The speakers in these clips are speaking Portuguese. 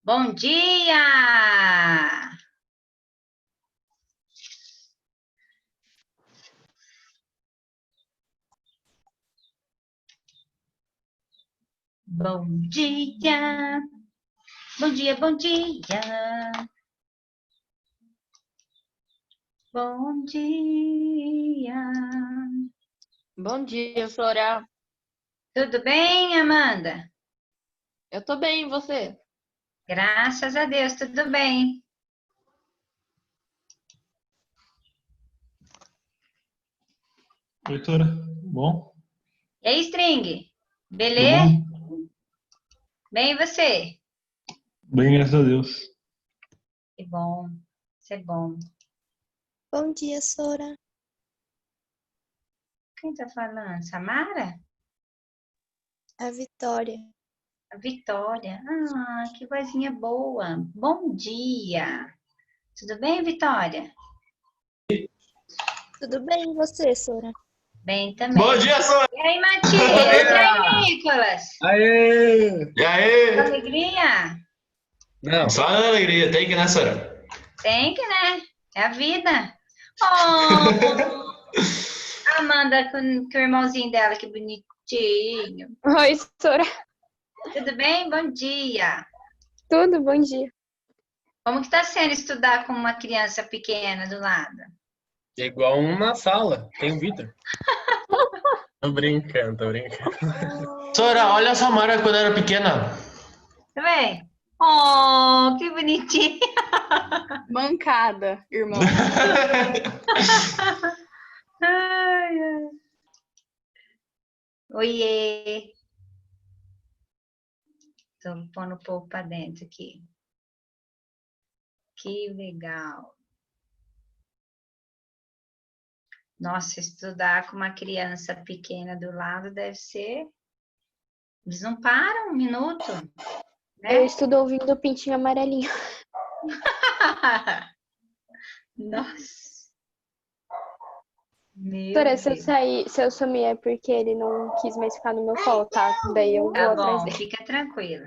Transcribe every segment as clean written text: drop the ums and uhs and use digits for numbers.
Bom dia! Bom dia! Bom dia, bom dia! Bom dia! Bom dia, Flora. Tudo bem, Amanda? Eu tô bem, e você? Graças a Deus, tudo bem. Oi, Tora. Bom? E aí, String? Tudo Beleza? bom? Bem, e você? Bem, graças a Deus. Que bom, isso é bom. Bom dia, Sora. Quem tá falando? Samara? A Vitória. A Vitória. Ah, que vozinha boa. Bom dia. Tudo bem, Vitória? Tudo bem, e você, Sora? Bem também. Bom dia, Sônia! E aí, Matias? E aí, Nicolas? Aê! E aí? Alegria? Não. Só a alegria, tem que, né, Sônia? Tem que, né? É a vida. Oh, a Amanda com o irmãozinho dela, que bonitinho. Oi, Sora. Tudo bem? Bom dia. Tudo, bom dia. Como que tá sendo estudar com uma criança pequena do lado? É igual uma sala. Tem o Vitor. Tô brincando, tô brincando. Sora, olha a Samara quando era pequena. Tá bem? Oh, que bonitinho. Mancada, irmão. Ai, ai. Oiê. Tô pondo um pouco para dentro aqui. Que legal. Nossa, estudar com uma criança pequena do lado deve ser. Eles não param um minuto, Eu né? estudo ouvindo o Pintinho Amarelinho. Nossa. Meu Sora, se eu Deus. sair, se eu sumir é porque ele não quis mais ficar no meu colo, tá? Daí eu vou Tá atrás bom, dele. fica tranquila.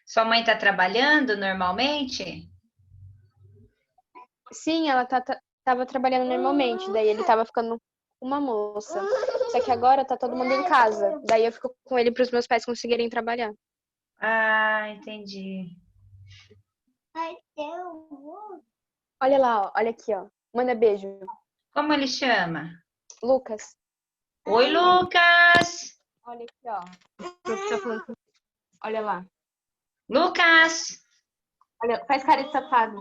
Sua mãe tá trabalhando normalmente? Sim, ela tava trabalhando normalmente, daí ele tava ficando com uma moça. Só que agora tá todo mundo em casa. Daí eu fico com ele pros meus pais conseguirem trabalhar. Ah, entendi. Olha lá, ó. Olha aqui, ó. Manda beijo. Como ele chama? Lucas. Oi, Lucas! Olha aqui, ó. Tô falando com- Olha lá. Lucas! Olha, faz cara de safado.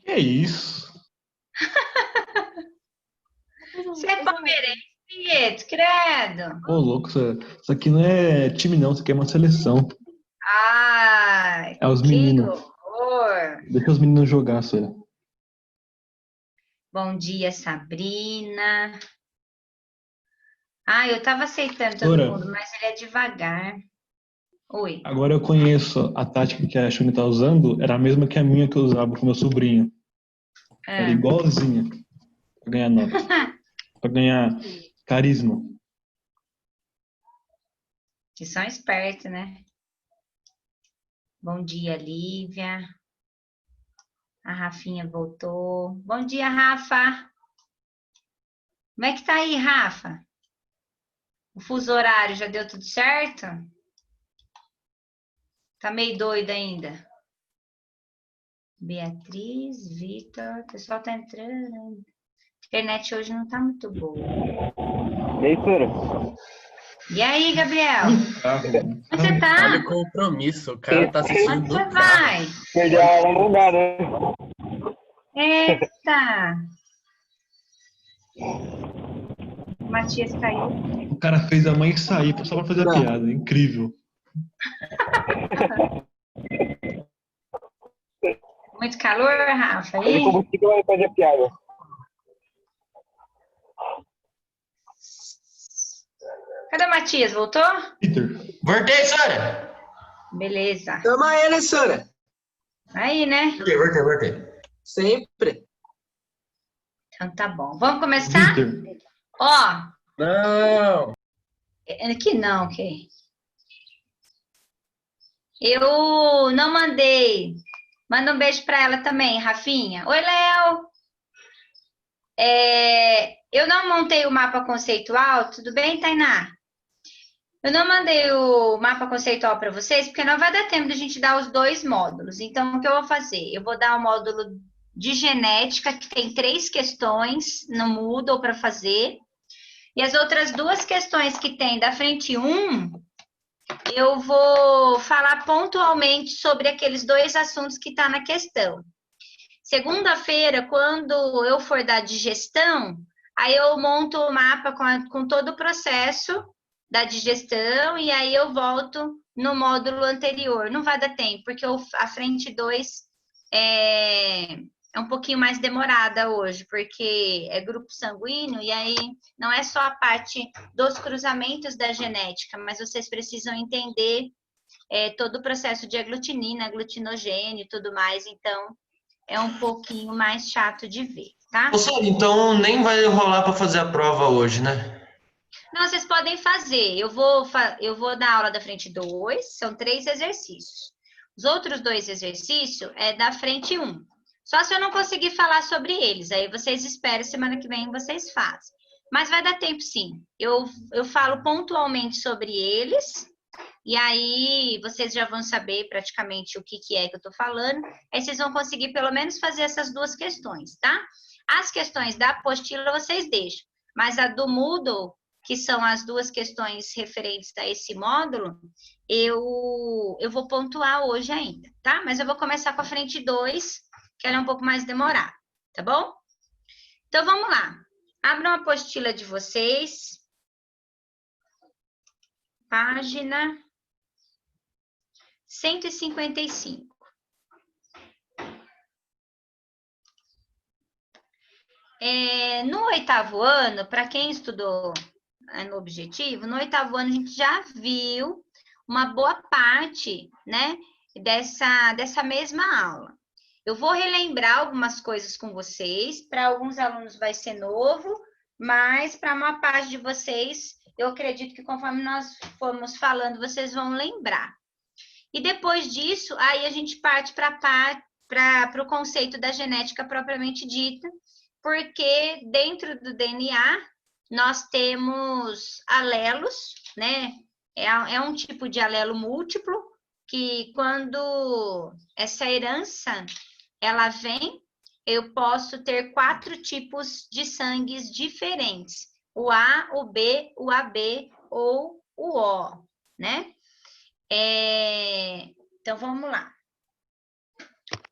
Que é isso? Você é palmeirense, Pietro, credo. Ô, louco, isso aqui não é time, não. Isso aqui é uma seleção. Ai, É os que meninos. horror. Deixa os meninos jogar, Sora. Bom dia, Sabrina. Ah, eu tava aceitando todo Sora, mundo, mas ele é devagar. Oi. agora eu conheço a tática que a Shuni tá usando. Era a mesma que a minha que eu usava com meu sobrinho. Era Ah. igualzinha. Pra ganhar nota. Pra ganhar carisma. Que são espertos, né? Bom dia, Lívia. A Rafinha voltou. Bom dia, Rafa. Como é que tá aí, Rafa? O fuso horário já deu tudo certo? Tá meio doida ainda? Beatriz, Vitor, o pessoal tá entrando. A internet hoje não tá muito boa. E aí, Sora? E aí, Gabriel? Onde você Olha tá? o compromisso. O cara tá assistindo Onde do você carro. vai? Perdi a aula no lugar, né? Eita! O Matias caiu. O cara fez a mãe sair só pra fazer a piada. Incrível. Muito calor, Rafa? Ele Aí? como que vai fazer piada. Cadê o Matias? Voltou? Peter. Voltei, Sônia! Beleza. Chama ele, Sora. Aí, né? Voltei. Sempre. Então tá bom. Vamos começar? Peter. Ó, Não. Que não, ok. Eu não mandei. Manda um beijo para ela também, Rafinha. Oi, Léo. Eu não montei o mapa conceitual. Tudo bem, Tainá? Eu não mandei o mapa conceitual para vocês, porque não vai dar tempo de a gente dar os 2 módulos. Então, o que eu vou fazer? Eu vou dar o módulo de genética, que tem 3 questões no Moodle para fazer. E as outras 2 questões que tem da frente 1, eu vou falar pontualmente sobre aqueles 2 assuntos que está na questão. Segunda-feira, quando eu for dar digestão, aí eu monto o mapa com todo o processo da digestão e aí eu volto no módulo anterior. Não vai dar tempo, porque a frente 2 é um pouquinho mais demorada hoje, porque é grupo sanguíneo e aí não é só a parte dos cruzamentos da genética, mas vocês precisam entender todo o processo de aglutinina, aglutinogênio e tudo mais, então é um pouquinho mais chato de ver, tá? Sora, então nem vai rolar para fazer a prova hoje, né? Não, vocês podem fazer. Eu vou dar aula da frente 2, são 3 exercícios. Os outros 2 exercícios é da frente 1. Só se eu não conseguir falar sobre eles, aí vocês esperam, semana que vem vocês fazem. Mas vai dar tempo sim. Eu falo pontualmente sobre eles, e aí vocês já vão saber praticamente o que é que eu estou falando. Aí vocês vão conseguir pelo menos fazer essas 2 questões, tá? As questões da apostila vocês deixam, mas a do Moodle, que são as 2 questões referentes a esse módulo, eu vou pontuar hoje ainda, tá? Mas eu vou começar com a frente 2, que ela é um pouco mais demorada, tá bom? Então, vamos lá. Abram a apostila de vocês. Página 155. No 8º ano, para quem estudou no objetivo, no 8º ano a gente já viu uma boa parte, né, dessa mesma aula. Eu vou relembrar algumas coisas com vocês, para alguns alunos vai ser novo, mas para uma parte de vocês, eu acredito que conforme nós formos falando, vocês vão lembrar. E depois disso, aí a gente parte para o conceito da genética propriamente dita, porque dentro do DNA nós temos alelos, né? É um tipo de alelo múltiplo, que quando essa herança ela vem, eu posso ter 4 tipos de sangues diferentes. O A, o B, o AB ou o O, né? Então, vamos lá.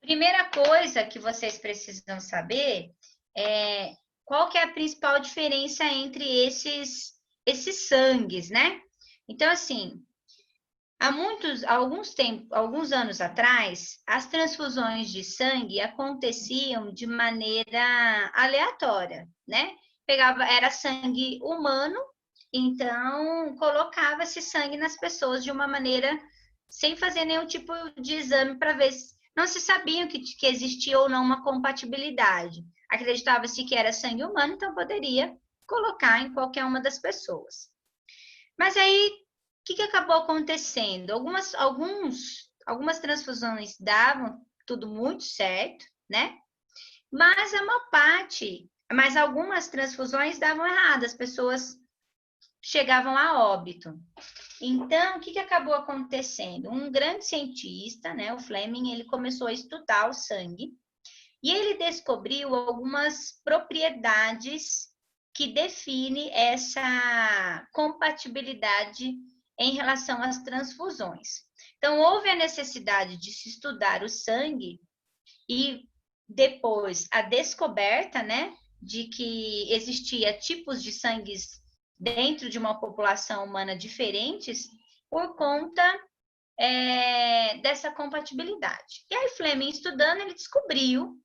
Primeira coisa que vocês precisam saber é qual que é a principal diferença entre esses sangues, né? Então, assim, alguns anos atrás, as transfusões de sangue aconteciam de maneira aleatória, né? Era sangue humano, então colocava esse sangue nas pessoas de uma maneira sem fazer nenhum tipo de exame para ver se não se sabia que existia ou não uma compatibilidade. Acreditava-se que era sangue humano, então poderia colocar em qualquer uma das pessoas. Mas aí, o que acabou acontecendo? Algumas transfusões davam tudo muito certo, né? Mas algumas transfusões davam errado, as pessoas chegavam a óbito. Então, o que acabou acontecendo? Um grande cientista, né, o Fleming, ele começou a estudar o sangue e ele descobriu algumas propriedades que definem essa compatibilidade em relação às transfusões. Então, houve a necessidade de se estudar o sangue e depois a descoberta, né, de que existia tipos de sangues dentro de uma população humana diferentes por conta dessa compatibilidade. E aí, Fleming, estudando, ele descobriu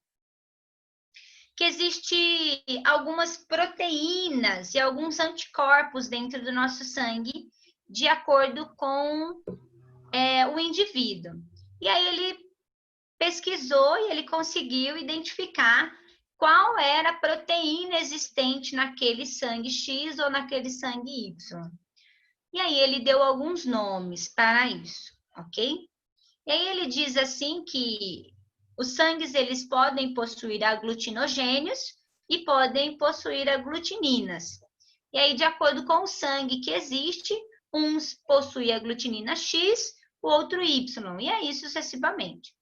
que existe algumas proteínas e alguns anticorpos dentro do nosso sangue de acordo com o indivíduo. E aí ele pesquisou e ele conseguiu identificar qual era a proteína existente naquele sangue X ou naquele sangue Y. E aí ele deu alguns nomes para isso, ok? E aí ele diz assim que os sangues eles podem possuir aglutinogênios e podem possuir aglutininas. E aí, de acordo com o sangue que existe, uns possuem aglutinina X, o outro Y, e aí sucessivamente.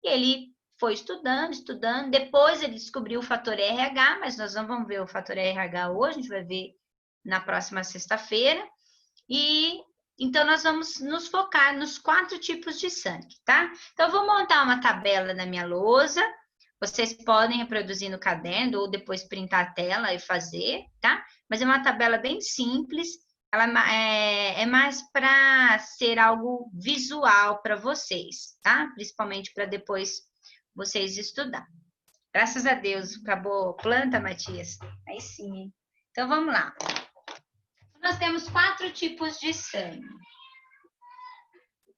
E ele foi estudando, depois ele descobriu o fator RH, mas nós não vamos ver o fator RH hoje, a gente vai ver na próxima sexta-feira. E então nós vamos nos focar nos 4 tipos de sangue, tá? Então eu vou montar uma tabela na minha lousa, vocês podem reproduzir no caderno ou depois printar a tela e fazer, tá? Mas é uma tabela bem simples, ela é mais para ser algo visual para vocês, tá? Principalmente para depois vocês estudar. Graças a Deus, acabou a planta, Matias? Aí sim, hein? Então vamos lá. Nós temos 4 tipos de sangue.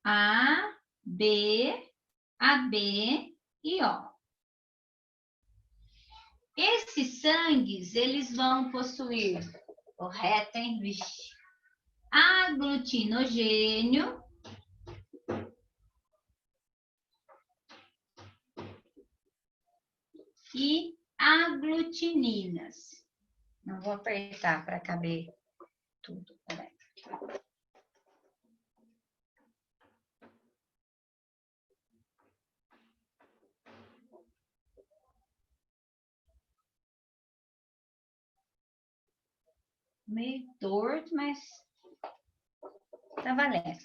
A, B, AB e O. Esses sangues, eles vão possuir, correto, hein? Vixe. Aglutinogênio e aglutininas. Não vou apertar para caber tudo. Peraí. Meio torto, mas tá valendo.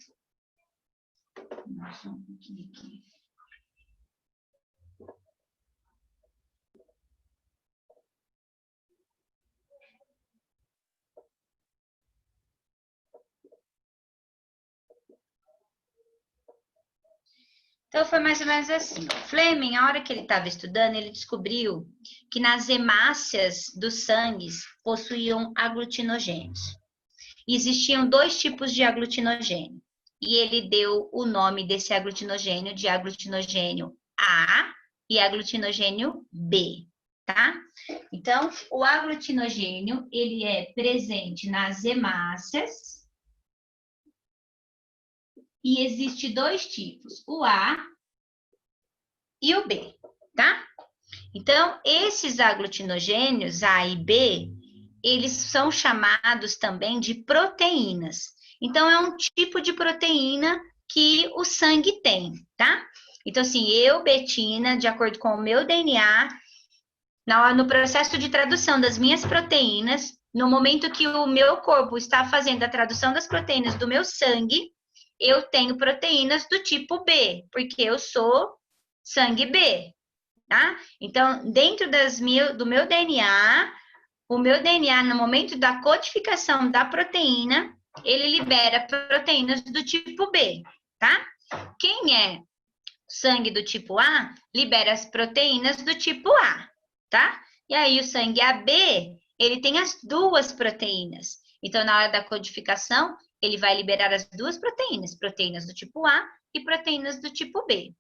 Nossa, um pouquinho aqui. Então, foi mais ou menos assim. O Fleming, a hora que ele estava estudando, ele descobriu que nas hemácias dos sangues possuíam aglutinogênios. E existiam 2 tipos de aglutinogênio. E ele deu o nome desse aglutinogênio de aglutinogênio A e aglutinogênio B, tá? Então, o aglutinogênio, ele é presente nas hemácias. E existe 2 tipos, o A e o B, tá? Então, esses aglutinogênios, A e B, eles são chamados também de proteínas. Então, é um tipo de proteína que o sangue tem, tá? Então, assim, eu, Betina, de acordo com o meu DNA, no processo de tradução das minhas proteínas, no momento que o meu corpo está fazendo a tradução das proteínas do meu sangue, eu tenho proteínas do tipo B, porque eu sou sangue B, tá? Então, dentro do meu DNA, o meu DNA, no momento da codificação da proteína, ele libera proteínas do tipo B, tá? Quem é sangue do tipo A, libera as proteínas do tipo A, tá? E aí, o sangue AB, ele tem as 2 proteínas. Então, na hora da codificação, ele vai liberar as 2 proteínas, proteínas do tipo A e proteínas do tipo B.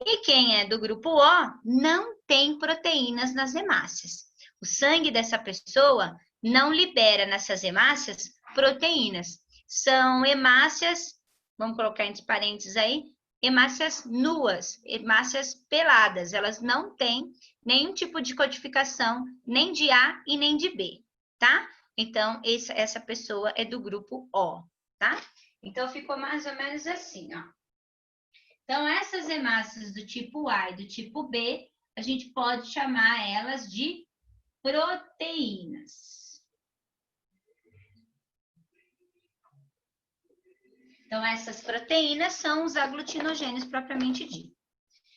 E quem é do grupo O não tem proteínas nas hemácias. O sangue dessa pessoa não libera nessas hemácias proteínas. São hemácias, vamos colocar entre parênteses aí, hemácias nuas, hemácias peladas. Elas não têm nenhum tipo de codificação, nem de A e nem de B, tá? Então, essa pessoa é do grupo O, tá? Então, ficou mais ou menos assim, ó. Então, essas hemácias do tipo A e do tipo B, a gente pode chamar elas de proteínas. Então, essas proteínas são os aglutinogênios propriamente dito.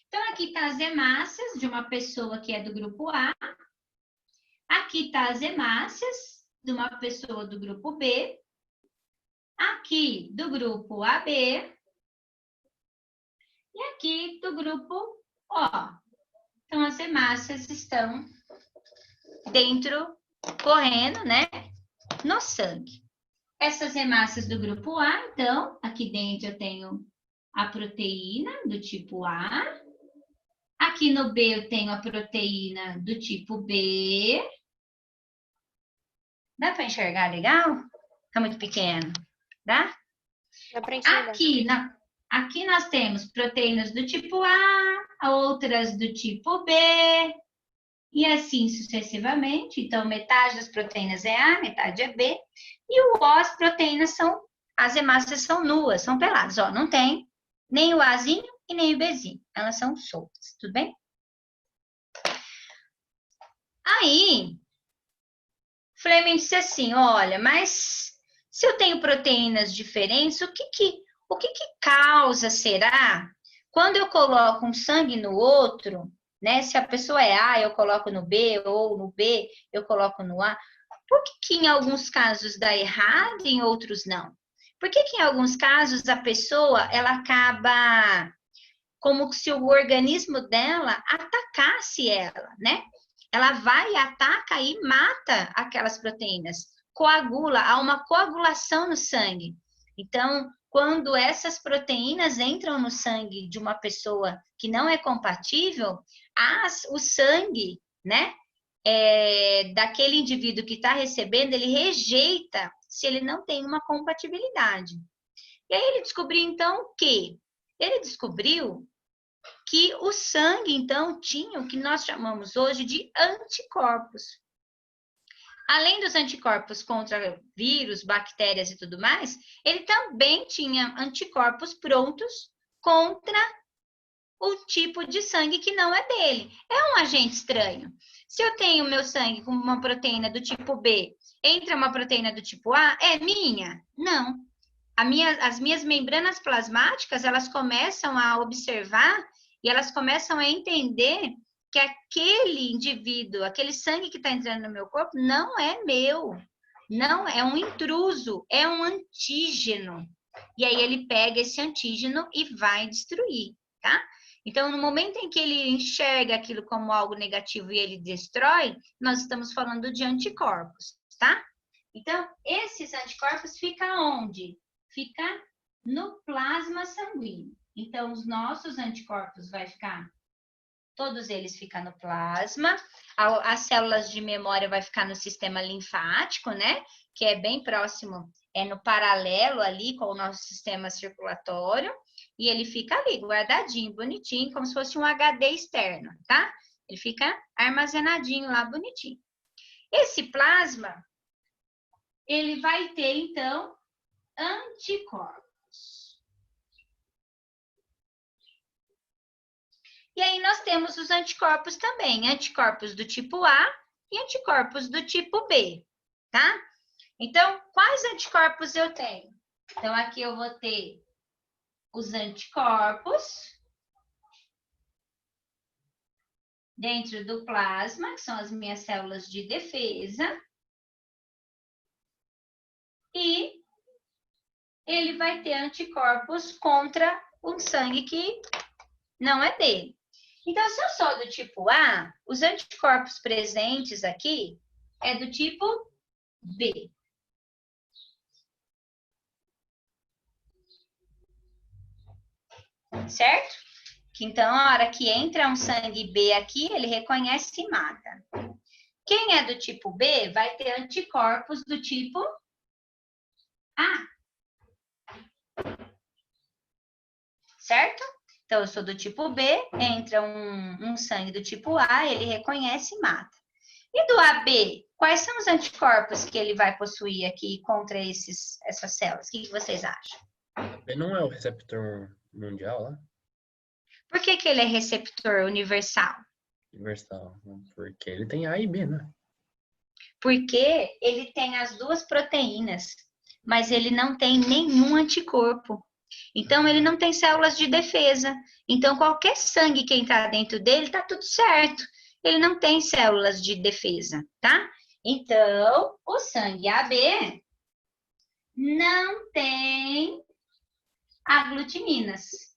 Então, aqui tá as hemácias de uma pessoa que é do grupo A. Aqui tá as hemácias de uma pessoa do grupo B. Aqui do grupo AB. E aqui do grupo O. Então, as hemácias estão dentro, correndo, né, no sangue. Essas hemácias do grupo A, então, aqui dentro eu tenho a proteína do tipo A. Aqui no B eu tenho a proteína do tipo B. Dá para enxergar legal? Tá muito pequeno, dá? Dá pra enxergar. Aqui nós temos proteínas do tipo A, outras do tipo B, e assim sucessivamente. Então, metade das proteínas é A, metade é B, e o O, as proteínas as hemácias são nuas, são peladas. Ó, não tem nem o Azinho e nem o Bzinho, elas são soltas, tudo bem? Aí, Fleming disse assim, olha, mas se eu tenho proteínas diferentes, o que causa, será, quando eu coloco um sangue no outro, né? Se a pessoa é A, eu coloco no B, ou no B, eu coloco no A. Por que em alguns casos dá errado e em outros não? Por que em alguns casos a pessoa, ela acaba como se o organismo dela atacasse ela, né? Ela vai, ataca e mata aquelas proteínas, coagula, há uma coagulação no sangue. Então, quando essas proteínas entram no sangue de uma pessoa que não é compatível, o sangue, né, daquele indivíduo que está recebendo, ele rejeita se ele não tem uma compatibilidade. E aí ele descobriu, então, que o sangue, então, tinha o que nós chamamos hoje de anticorpos. Além dos anticorpos contra vírus, bactérias e tudo mais, ele também tinha anticorpos prontos contra o tipo de sangue que não é dele. É um agente estranho. Se eu tenho meu sangue com uma proteína do tipo B, entra uma proteína do tipo A, é minha? Não. As minhas membranas plasmáticas, elas começam a observar e elas começam a entender que aquele indivíduo, aquele sangue que está entrando no meu corpo, não é meu. Não, é um intruso, é um antígeno. E aí ele pega esse antígeno e vai destruir, tá? Então, no momento em que ele enxerga aquilo como algo negativo e ele destrói, nós estamos falando de anticorpos, tá? Então, esses anticorpos ficam onde? Fica no plasma sanguíneo. Então, os nossos anticorpos vai ficar, todos eles ficam no plasma. As células de memória vai ficar no sistema linfático, né? Que é bem próximo, é no paralelo ali com o nosso sistema circulatório. E ele fica ali, guardadinho, bonitinho, como se fosse um HD externo, tá? Ele fica armazenadinho lá, bonitinho. Esse plasma, ele vai ter, então, anticorpos. E aí nós temos os anticorpos também, anticorpos do tipo A e anticorpos do tipo B, tá? Então, quais anticorpos eu tenho? Então, aqui eu vou ter os anticorpos dentro do plasma, que são as minhas células de defesa. E ele vai ter anticorpos contra o sangue que não é dele. Então, se eu sou do tipo A, os anticorpos presentes aqui é do tipo B. Certo? Então, a hora que entra um sangue B aqui, ele reconhece e mata. Quem é do tipo B vai ter anticorpos do tipo A. Certo? Então, eu sou do tipo B, entra um sangue do tipo A, ele reconhece e mata. E do AB, quais são os anticorpos que ele vai possuir aqui contra essas células? O que vocês acham? AB não é o receptor mundial lá? Por que ele é receptor universal? Universal. Porque ele tem A e B, né? Porque ele tem as duas proteínas, mas ele não tem nenhum anticorpo. Então, ele não tem células de defesa. Então, qualquer sangue que entrar dentro dele, tá tudo certo. Ele não tem células de defesa, tá? Então, o sangue AB não tem aglutininas.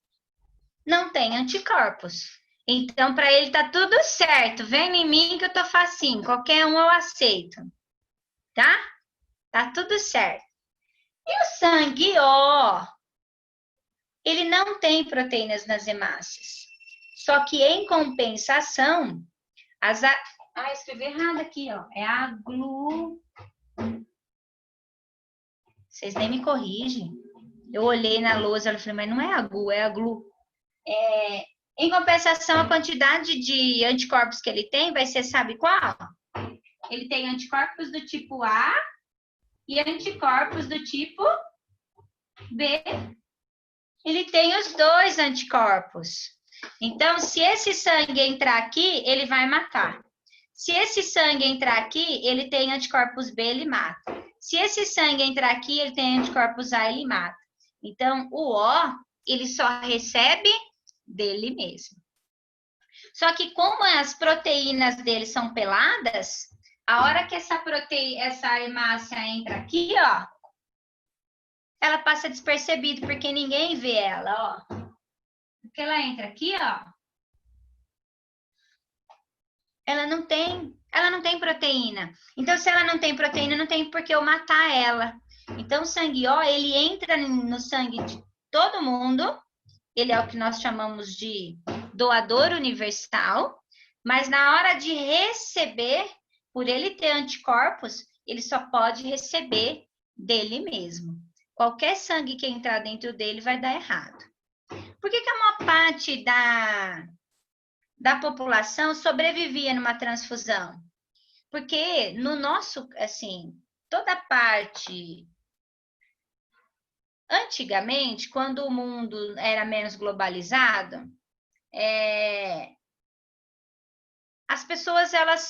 Não tem anticorpos. Então, para ele tá tudo certo. Vem em mim que eu tô facinho. Qualquer um eu aceito. Tá? Tá tudo certo. E o sangue O, ele não tem proteínas nas hemácias. Só que em compensação, escrevi errado aqui, ó. É aglu. Vocês nem me corrigem. Eu olhei na lousa e falei, mas não é aglu, é aglu. Em compensação, a quantidade de anticorpos que ele tem vai ser, sabe qual? Ele tem anticorpos do tipo A e anticorpos do tipo B. Ele tem os dois anticorpos. Então, se esse sangue entrar aqui, ele vai matar. Se esse sangue entrar aqui, ele tem anticorpos B, ele mata. Se esse sangue entrar aqui, ele tem anticorpos A, ele mata. Então, o O, ele só recebe dele mesmo. Só que como as proteínas dele são peladas, a hora que essa hemácia entra aqui, ó, ela passa despercebida, porque ninguém vê ela, ó. Porque ela entra aqui, ó. Ela não tem proteína. Então, se ela não tem proteína, não tem por que eu matar ela. Então, o sangue O, ele entra no sangue de todo mundo. Ele é o que nós chamamos de doador universal. Mas na hora de receber, por ele ter anticorpos, ele só pode receber dele mesmo. Qualquer sangue que entrar dentro dele vai dar errado. Por que a maior parte da população sobrevivia numa transfusão? Porque no nosso, assim, toda parte... Antigamente, quando o mundo era menos globalizado, as pessoas, elas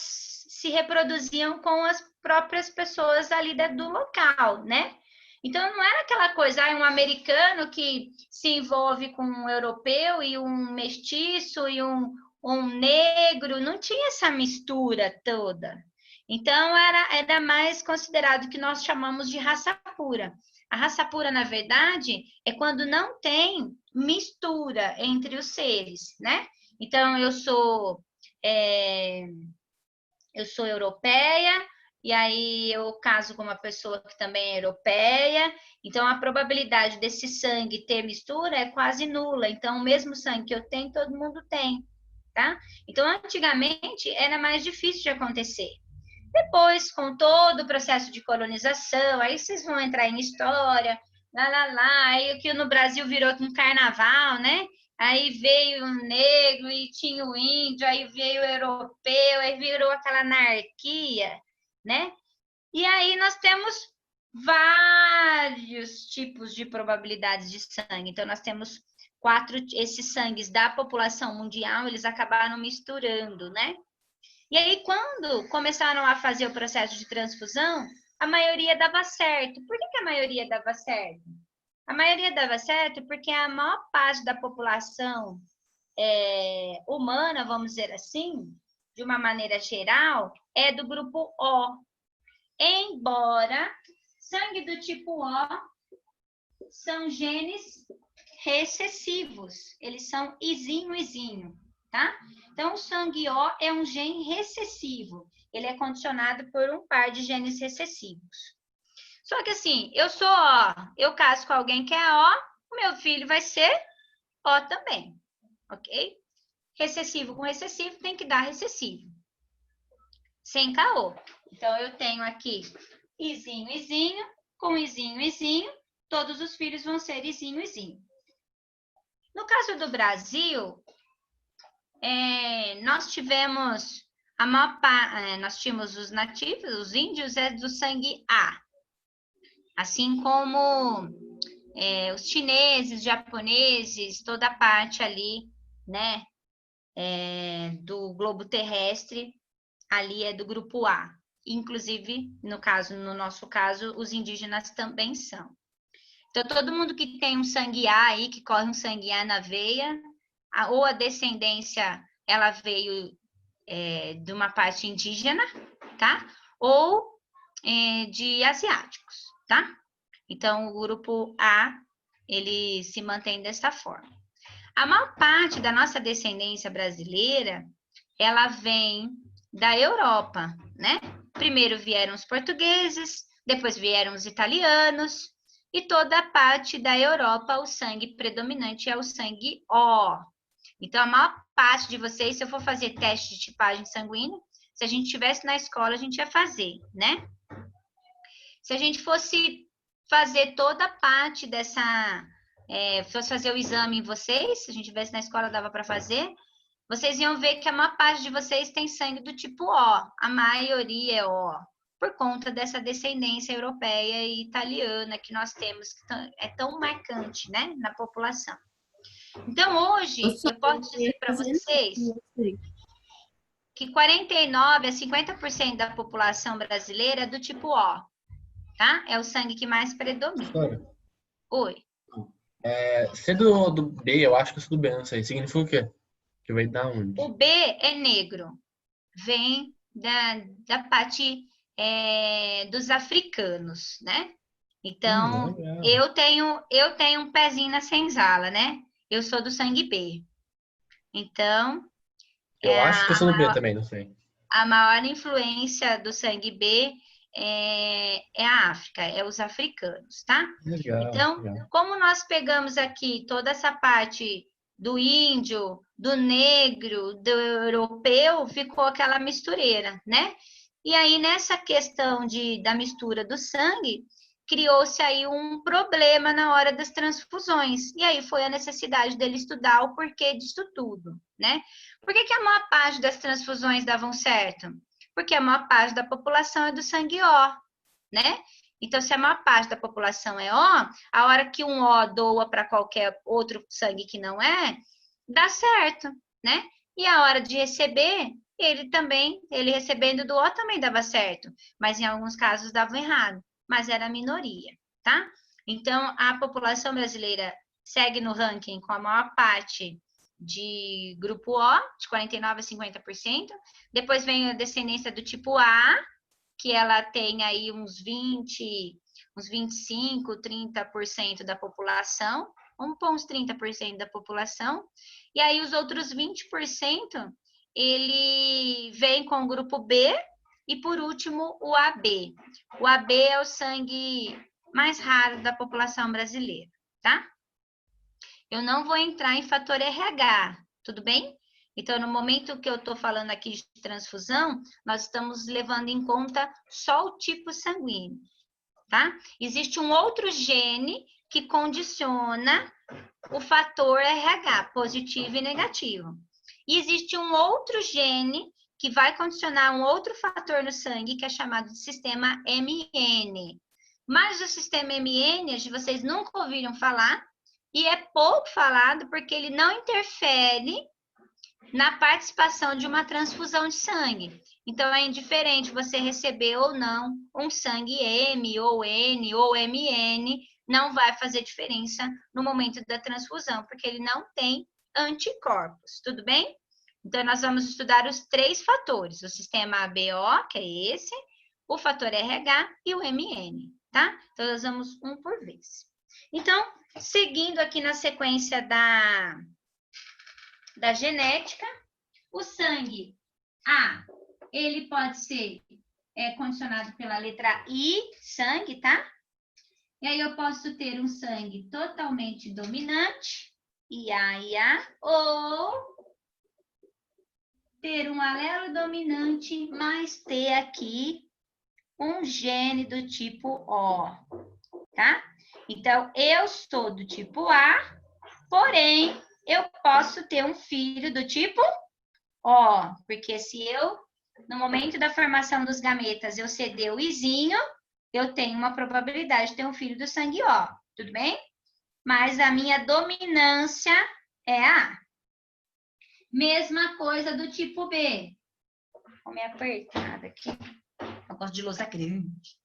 se reproduziam com as próprias pessoas ali do local, né? Então, não era aquela coisa, um americano que se envolve com um europeu e um mestiço e um negro, não tinha essa mistura toda. Então, era mais considerado o que nós chamamos de raça pura. A raça pura, na verdade, é quando não tem mistura entre os seres, né? Então, eu sou europeia, e aí eu caso com uma pessoa que também é europeia, então a probabilidade desse sangue ter mistura é quase nula. Então, o mesmo sangue que eu tenho, todo mundo tem, tá? Então, antigamente, era mais difícil de acontecer. Depois, com todo o processo de colonização, aí vocês vão entrar em história, aí o que no Brasil virou um carnaval, né? Aí veio o negro e tinha o índio, aí veio o europeu, aí virou aquela anarquia, né? E aí nós temos vários tipos de probabilidades de sangue. Então, nós temos esses sangues da população mundial, eles acabaram misturando, né? E aí, quando começaram a fazer o processo de transfusão, a maioria dava certo. Por que a maioria dava certo? A maioria dava certo porque a maior parte da população humana, vamos dizer assim, de uma maneira geral, é do grupo O. Embora sangue do tipo O são genes recessivos. Eles são izinho, izinho, tá? Então, o sangue O é um gene recessivo. Ele é condicionado por um par de genes recessivos. Só que assim, eu sou O, eu caso com alguém que é O, o meu filho vai ser O também, ok? Recessivo com recessivo tem que dar recessivo. Sem caô. Então, eu tenho aqui izinho, izinho, com izinho, izinho, todos os filhos vão ser izinho, izinho. No caso do Brasil, nós tivemos nós tínhamos os nativos, os índios do sangue A, assim como os chineses, japoneses, toda a parte ali, né, do globo terrestre, ali é do grupo A. Inclusive, no nosso caso, os indígenas também são. Então, todo mundo que tem um sangue A aí, que corre um sangue A na veia, ou a descendência, ela veio de uma parte indígena, tá? Ou de asiáticos, tá? Então, o grupo A, ele se mantém dessa forma. A maior parte da nossa descendência brasileira, ela vem da Europa, né? Primeiro vieram os portugueses, depois vieram os italianos, e toda a parte da Europa, o sangue predominante é o sangue O. Então, a maior parte de vocês, se eu for fazer teste de tipagem sanguínea, se a gente estivesse na escola, a gente ia fazer, né? Se a gente fosse fazer toda a parte dessa... fosse fazer o exame em vocês, se a gente estivesse na escola, dava para fazer, vocês iam ver que a maior parte de vocês tem sangue do tipo O. A maioria é O. Por conta dessa descendência europeia e italiana que nós temos, que é tão marcante, né, na população. Então, hoje, eu posso dizer para vocês que 49% a 50% da população brasileira é do tipo O, tá? É o sangue que mais predomina. Professora, Oi. ser do B, eu acho que eu sou do B, não sei. Significa o quê? Que vai dar onde? O B é negro. Vem da parte dos africanos, né? Então, legal. eu tenho um pezinho na senzala, né? Eu sou do sangue B. Então, Eu acho que eu sou do B também, não sei. a maior influência do sangue B é a África, é os africanos, tá? Legal, Então, legal. como nós pegamos aqui toda essa parte do índio, do negro, do europeu, ficou aquela mistureira, né? E aí, nessa questão da mistura do sangue, criou-se aí um problema na hora das transfusões. E aí foi a necessidade dele estudar o porquê disso tudo, né? Por que a maior parte das transfusões davam certo? Porque a maior parte da população é do sangue O, né? Então, se a maior parte da população é O, a hora que um O doa para qualquer outro sangue que não dá certo, né? E a hora de receber, ele recebendo do O também dava certo, mas em alguns casos dava errado, mas era a minoria, tá? Então, a população brasileira segue no ranking com a maior parte de grupo O, de 49% a 50%. Depois vem a descendência do tipo A, que ela tem aí uns 25, 30% da população, uns 30% da população. E aí os outros 20%, ele vem com o grupo B e, por último, o AB. O AB é o sangue mais raro da população brasileira, tá? Eu não vou entrar em fator RH, tudo bem? Então, no momento que eu estou falando aqui de transfusão, nós estamos levando em conta só o tipo sanguíneo, tá? Existe um outro gene que condiciona o fator RH, positivo e negativo. E existe um outro gene que vai condicionar um outro fator no sangue, que é chamado de sistema MN. Mas o sistema MN, vocês nunca ouviram falar, e é pouco falado porque ele não interfere na participação de uma transfusão de sangue. Então, é indiferente você receber ou não um sangue M, ou N, ou MN, não vai fazer diferença no momento da transfusão, porque ele não tem anticorpos, tudo bem? Então, nós vamos estudar os 3 fatores, o sistema ABO, que é esse, o fator RH e o MN, tá? Então, nós vamos um por vez. Então, seguindo aqui na sequência da genética, o sangue A, ele pode ser condicionado pela letra I, sangue, tá? E aí eu posso ter um sangue totalmente dominante, IA, ou ter um alelo dominante, mas ter aqui um gene do tipo O, tá? Então, eu sou do tipo A, porém, eu posso ter um filho do tipo O, porque se eu, no momento da formação dos gametas, eu ceder o Izinho, eu tenho uma probabilidade de ter um filho do sangue O, tudo bem? Mas a minha dominância é A. Mesma coisa do tipo B. Vou me apertar aqui. Eu gosto de louça grande.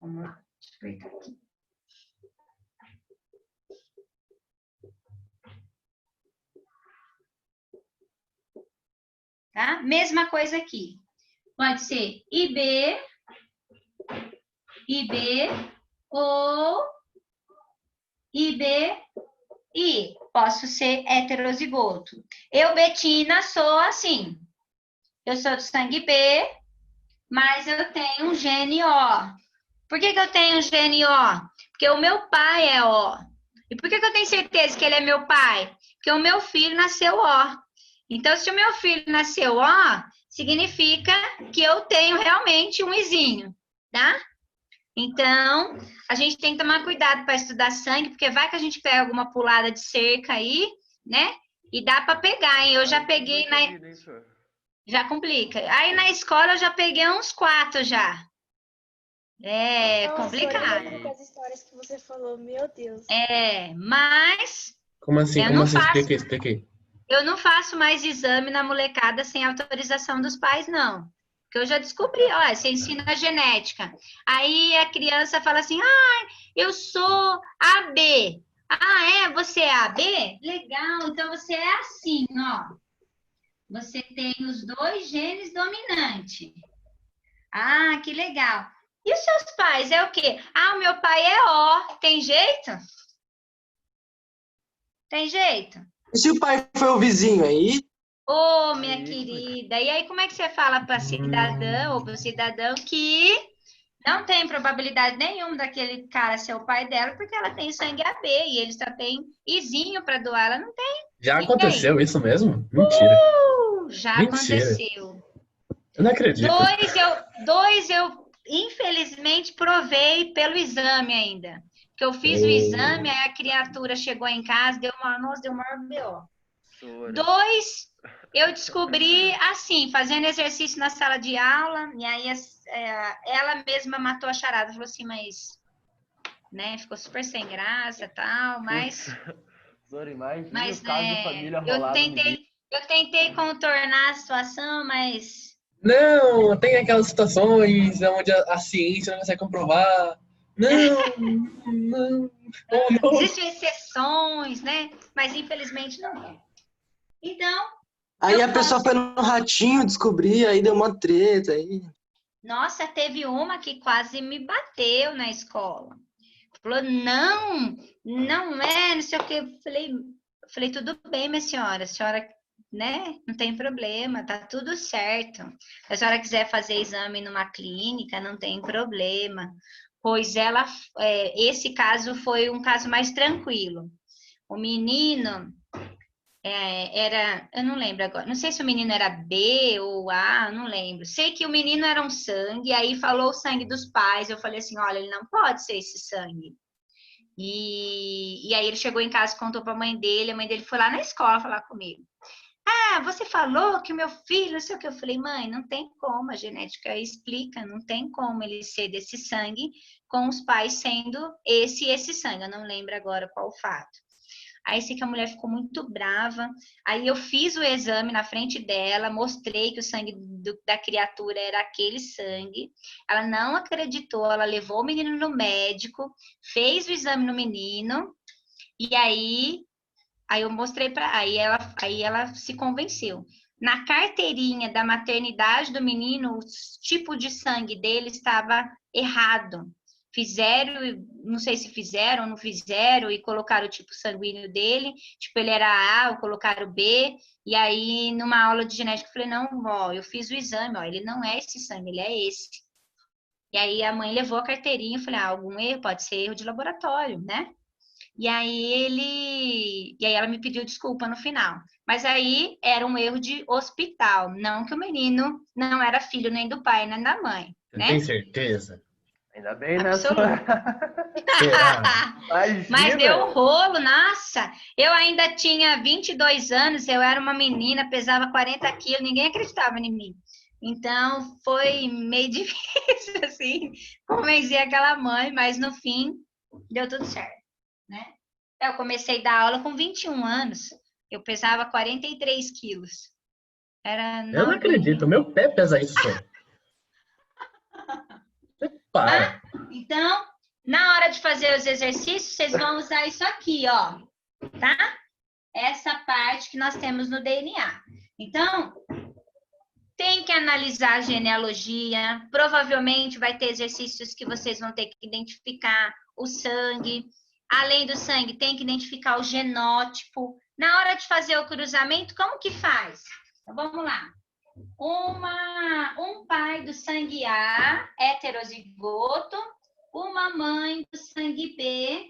Vamos lá, deixa eu apertar aqui. Tá? Mesma coisa aqui. Pode ser IB ou IBI. Posso ser heterozigoto. Eu, Betina, sou assim. Eu sou do sangue B, mas eu tenho um gene O. Por que eu tenho um gene O? Porque o meu pai é O. E por que que eu tenho certeza que ele é meu pai? Porque o meu filho nasceu ó. Então, se o meu filho nasceu ó, significa que eu tenho realmente um izinho, tá? Então, a gente tem que tomar cuidado para estudar sangue, porque vai que a gente pega alguma pulada de cerca aí, né? E dá para pegar, hein? Eu já peguei na... Já complica. Aí na escola eu já peguei uns 4 já. É complicado. Eu lembro com as histórias que você falou, meu Deus. Mas Como assim? Eu Como não assim? faço. Expliquei. eu não faço mais exame na molecada sem autorização dos pais, não. Porque eu já descobri, ó, você ensina a genética. Aí a criança fala assim, eu sou AB. Ah, é? Você é AB? Legal, então você é assim, ó. Você tem os 2 genes dominantes. Ah, que legal. E os seus pais, é o quê? Ah, o meu pai é O. Tem jeito? Tem jeito? E se o pai foi o vizinho aí? Ô, minha querida. E aí, como é que você fala para cidadã ou para o cidadão que não tem probabilidade nenhuma daquele cara ser o pai dela, porque ela tem sangue AB e ele só tem izinho para doar, ela não tem. Já E aconteceu isso mesmo? Mentira. Já Mentira. aconteceu. Eu não acredito. 2 eu infelizmente provei pelo exame ainda. Que eu fiz o exame, aí a criatura chegou em casa, deu maior BO. 2, eu descobri assim, fazendo exercício na sala de aula, e aí ela mesma matou a charada, falou assim, mas, né, ficou super sem graça e tal, mas eu tentei contornar a situação, mas Não, tem aquelas situações onde a ciência não consegue comprovar. Não. Existem exceções, né? Mas infelizmente não é. Então, Aí a pessoa foi no ratinho descobrir, aí deu uma treta aí. nossa, teve uma que quase me bateu na escola. Falou, não é, não sei o que. Eu falei, tudo bem, minha senhora, a senhora, né, não tem problema, tá tudo certo. Se a senhora quiser fazer exame numa clínica, não tem problema. Pois esse caso foi um caso mais tranquilo. O menino eu não lembro agora, não sei se o menino era B ou A, não lembro. Sei que o menino era um sangue, aí falou o sangue dos pais, eu falei assim, olha, ele não pode ser esse sangue. E aí ele chegou em casa, contou para a mãe dele foi lá na escola falar comigo. Ah, você falou que o meu filho, não sei o que. Eu falei, mãe, não tem como, a genética explica, não tem como ele ser desse sangue, com os pais sendo esse sangue. Eu não lembro agora qual o fato. Aí sei que a mulher ficou muito brava. Aí eu fiz o exame na frente dela, mostrei que o sangue da criatura era aquele sangue. Ela não acreditou, ela levou o menino no médico, fez o exame no menino, e aí eu mostrei para aí ela se convenceu. Na carteirinha da maternidade do menino, o tipo de sangue dele estava errado. Fizeram, não sei se fizeram ou não fizeram, e colocaram o tipo sanguíneo dele, tipo ele era A, ou colocaram B, e aí numa aula de genética eu falei, não, ó, eu fiz o exame, ó, ele não é esse sangue, ele é esse. E aí a mãe levou a carteirinha, eu falei, algum erro, pode ser erro de laboratório, né? E aí ela me pediu desculpa no final. Mas aí era um erro de hospital, não que o menino não era filho nem do pai nem da mãe, né? Tem certeza? Ainda bem, né? Mas deu um rolo, nossa. Eu ainda tinha 22 anos, eu era uma menina, pesava 40 quilos, ninguém acreditava em mim. Então, foi meio difícil, assim, convencer aquela mãe, mas no fim, deu tudo certo, né? Eu comecei a dar aula com 21 anos, eu pesava 43 quilos. Eu não acredito, meu pé pesa isso. Para. Então, na hora de fazer os exercícios, vocês vão usar isso aqui, ó, tá? Essa parte que nós temos no DNA. Então, tem que analisar a genealogia, provavelmente vai ter exercícios que vocês vão ter que identificar o sangue. Além do sangue, tem que identificar o genótipo. Na hora de fazer o cruzamento, como que faz? Então, vamos lá. Um pai do sangue A, heterozigoto, uma mãe do sangue B,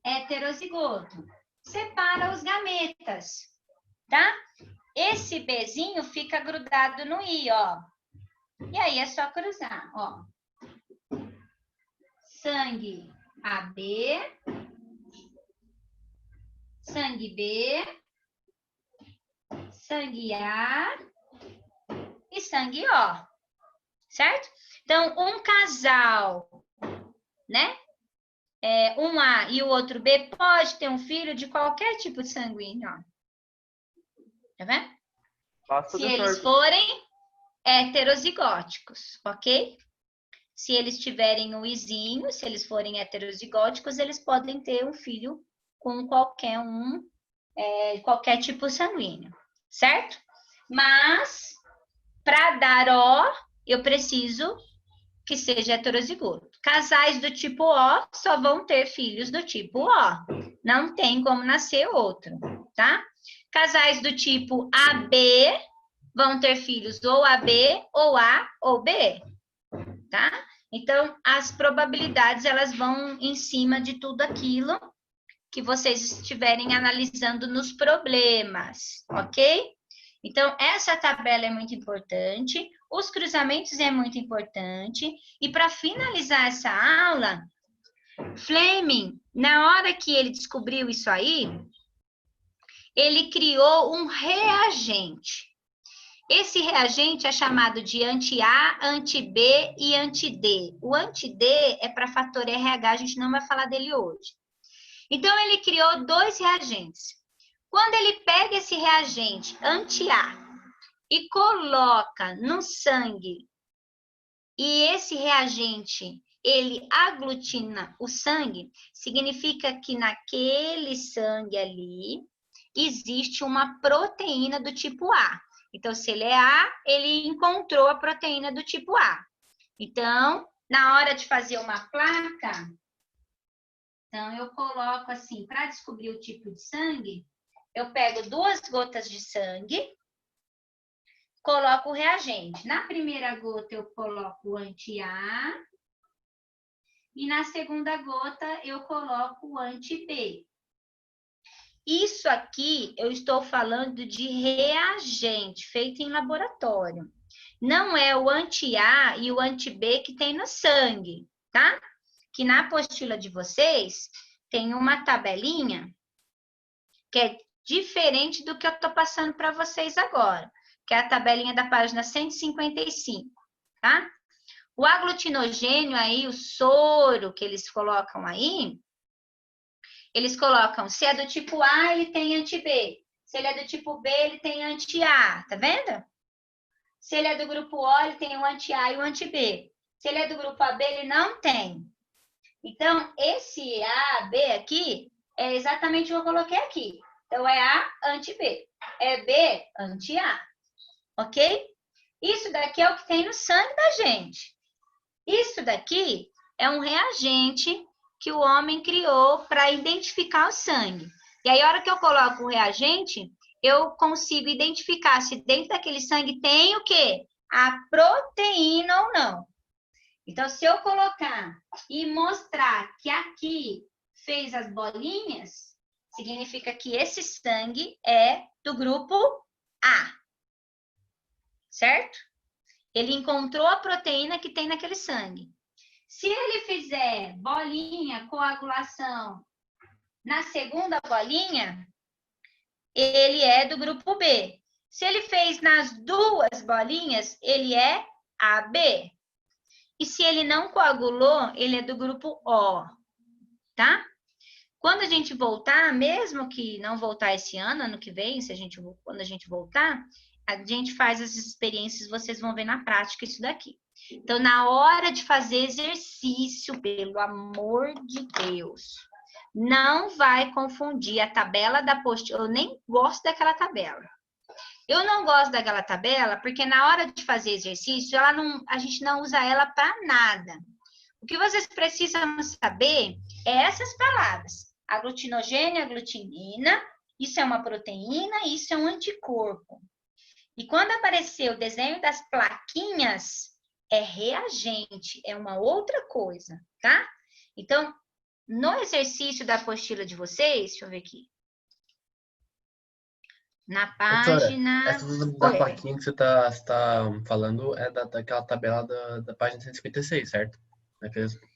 heterozigoto. Separa os gametas, tá? Esse Bzinho fica grudado no I, ó. E aí é só cruzar, ó. Sangue AB, sangue B, sangue A e sangue O, certo? Então, um casal, né? Um A e o outro B pode ter um filho de qualquer tipo de sanguíneo, ó. Tá vendo? Se eles forem heterozigóticos, ok? Se eles tiverem um izinho, se eles forem heterozigóticos, eles podem ter um filho com qualquer tipo sanguíneo, certo? Mas, para dar O, eu preciso que seja heterozigoto. Casais do tipo O só vão ter filhos do tipo O. Não tem como nascer outro, tá? Casais do tipo AB vão ter filhos ou AB, ou A, ou B, tá? Então, as probabilidades, elas vão em cima de tudo aquilo que vocês estiverem analisando nos problemas, ok? Então, essa tabela é muito importante, os cruzamentos é muito importante, e para finalizar essa aula, Fleming, na hora que ele descobriu isso aí, ele criou um reagente. Esse reagente é chamado de anti-A, anti-B e anti-D. O anti-D é para fator RH, a gente não vai falar dele hoje. Então, ele criou 2 reagentes. Quando ele pega esse reagente anti-A e coloca no sangue, e esse reagente, ele aglutina o sangue, significa que naquele sangue ali existe uma proteína do tipo A. Então, se ele é A, ele encontrou a proteína do tipo A. Então, na hora de fazer uma placa, então eu coloco assim, para descobrir o tipo de sangue, eu pego 2 gotas de sangue, coloco o reagente. Na primeira gota eu coloco o anti-A e na segunda gota eu coloco o anti-B. Isso aqui eu estou falando de reagente feito em laboratório. Não é o anti-A e o anti-B que tem no sangue, tá? Que na apostila de vocês tem uma tabelinha que é diferente do que eu estou passando para vocês agora, que é a tabelinha da página 155, tá? O aglutinogênio aí, o soro que eles colocam aí, eles colocam, se é do tipo A, ele tem anti-B. Se ele é do tipo B, ele tem anti-A, tá vendo? Se ele é do grupo O, ele tem o anti-A e o anti-B. Se ele é do grupo AB, ele não tem. Então, esse A, B aqui, é exatamente o que eu coloquei aqui. Então, é A anti-B. É B anti-A. Ok? Isso daqui é o que tem no sangue da gente. Isso daqui é um reagente que o homem criou para identificar o sangue. E aí, a hora que eu coloco o reagente, eu consigo identificar se dentro daquele sangue tem o quê? A proteína ou não. Então, se eu colocar e mostrar que aqui fez as bolinhas, significa que esse sangue é do grupo A. Certo? Ele encontrou a proteína que tem naquele sangue. Se ele fizer bolinha, coagulação, na segunda bolinha, ele é do grupo B. Se ele fez nas 2 bolinhas, ele é AB. E se ele não coagulou, ele é do grupo O, tá? Quando a gente voltar, mesmo que não voltar esse ano, ano que vem, quando a gente voltar, a gente faz as experiências, vocês vão ver na prática isso daqui. Então, na hora de fazer exercício, pelo amor de Deus, não vai confundir a tabela da apostila. Eu nem gosto daquela tabela. Eu não gosto daquela tabela porque na hora de fazer exercício, a gente não usa ela para nada. O que vocês precisam saber é essas palavras. Aglutinogênio, aglutinina, isso é uma proteína, isso é um anticorpo. E quando aparecer o desenho das plaquinhas, é reagente, é uma outra coisa, tá? Então, no exercício da apostila de vocês, deixa eu ver aqui. Na Professora, página... essa da Oi. plaquinha que você tá falando é daquela tabela da página 156, certo?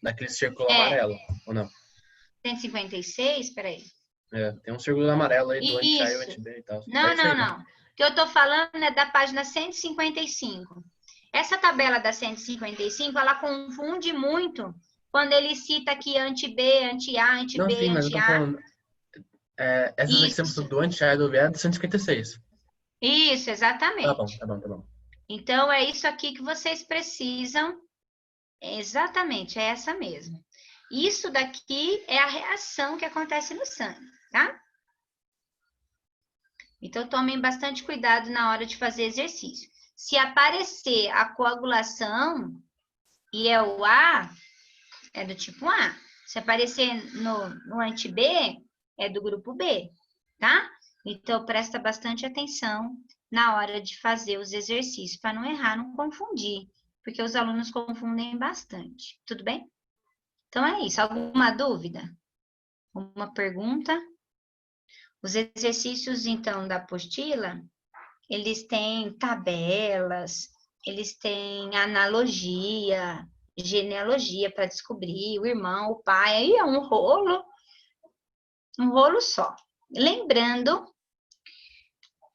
Daquele círculo amarelo, ou não? 156, peraí. É, tem um círculo amarelo aí do anti-A e o Isso. anti-B e tal. É Não, isso aí, não, né? não. O que eu estou falando é da página 155. Essa tabela da 155, ela confunde muito quando ele cita aqui anti-B, anti-A, Não, anti-B, sim, mas eu tô anti-A. falando. Essas aqui que você Isso, mostrou do anti-A e do B é do 156. isso, Tá exatamente. bom, tá bom, tá bom. Então, é isso aqui que vocês precisam. Exatamente, é essa mesmo. Isso daqui é a reação que acontece no sangue, tá? Então, tomem bastante cuidado na hora de fazer exercício. Se aparecer a coagulação e é o A, é do tipo A. Se aparecer no anti-B, é do grupo B, tá? Então, presta bastante atenção na hora de fazer os exercícios, para não errar, não confundir, porque os alunos confundem bastante. Tudo bem? Então, é isso. Alguma dúvida? Uma pergunta? Os exercícios, então, da apostila, eles têm tabelas, eles têm analogia, genealogia para descobrir o irmão, o pai, aí é um rolo só. Lembrando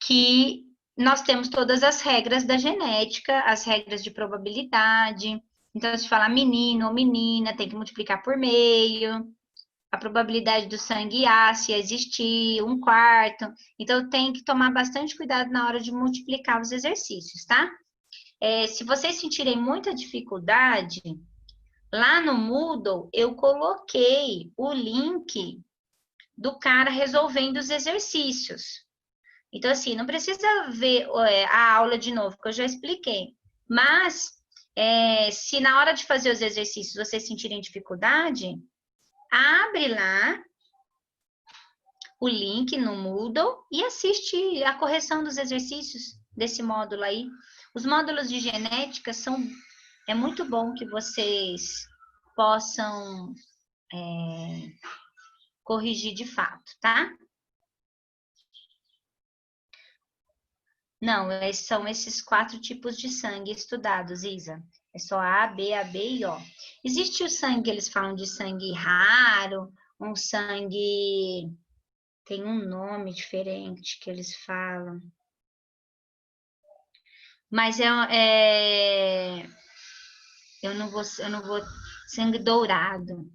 que nós temos todas as regras da genética, as regras de probabilidade. Então, se falar menino ou menina, tem que multiplicar por meio. A probabilidade do sangue A, se existir, 1/4. Então, tem que tomar bastante cuidado na hora de multiplicar os exercícios, tá? Se vocês sentirem muita dificuldade, lá no Moodle, eu coloquei o link do cara resolvendo os exercícios. Então, assim, não precisa ver a aula de novo, que eu já expliquei. Mas, se na hora de fazer os exercícios vocês sentirem dificuldade, abre lá o link no Moodle e assiste a correção dos exercícios desse módulo aí. Os módulos de genética é muito bom que vocês possam corrigir de fato, tá? Não, são esses 4 tipos de sangue estudados, Isa. É só A, B e O. Existe o sangue, eles falam de sangue raro, um sangue... Tem um nome diferente que eles falam. Mas eu não vou... Sangue dourado.